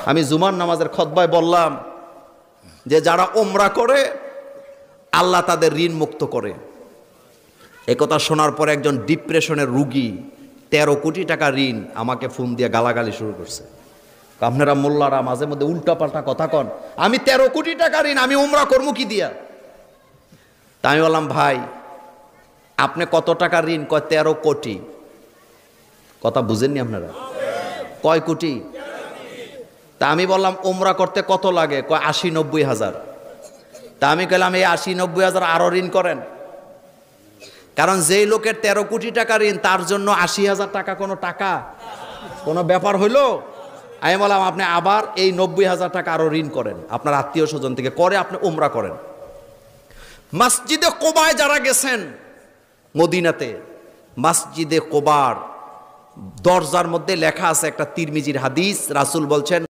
আমি জুমার নামাজের খুতবায় বললাম যে যারা ওমরা করে আল্লাহ তাদের ঋণ মুক্ত করে। একথা শোনার পর একজন ডিপ্রেশনের রুগী 13 কোটি টাকা ঋণ আমাকে ফোন দিয়ে গালাগালি শুরু করছে। আপনারা মোল্লারা মাঝে মধ্যে উল্টাপাল্টা কথা কন, আমি 13 কোটি টাকা ঋণ, আমি ওমরা করবো কি দিয়া? তা আমি বললাম ভাই আপনি কত টাকা ঋণ? কয় 13 কোটি। কথা বুঝেননি আপনারা? কয় কোটি? তা আমি বললাম ওমরা করতে কত লাগে? কয় 80-90 হাজার। তা আমি কইলাম এই 80-90 হাজার আরো ঋণ করেন, কারণ যেই লোকের 13 কোটি টাকা ঋণ তার জন্য 80,000 টাকা কোনো ব্যাপার হইলো? আমি বললাম আপনি আবার এই 90,000 টাকা আরো ঋণ করেন, আপনার আত্মীয় স্বজন থেকে করে আপনি ওমরা করেন। মসজিদে কোবায় যারা গেছেন মদিনাতে, মসজিদে কোবার দরজার মধ্যে লেখা আছে একটা তিরমিজির হাদিস, রাসূল বলছেন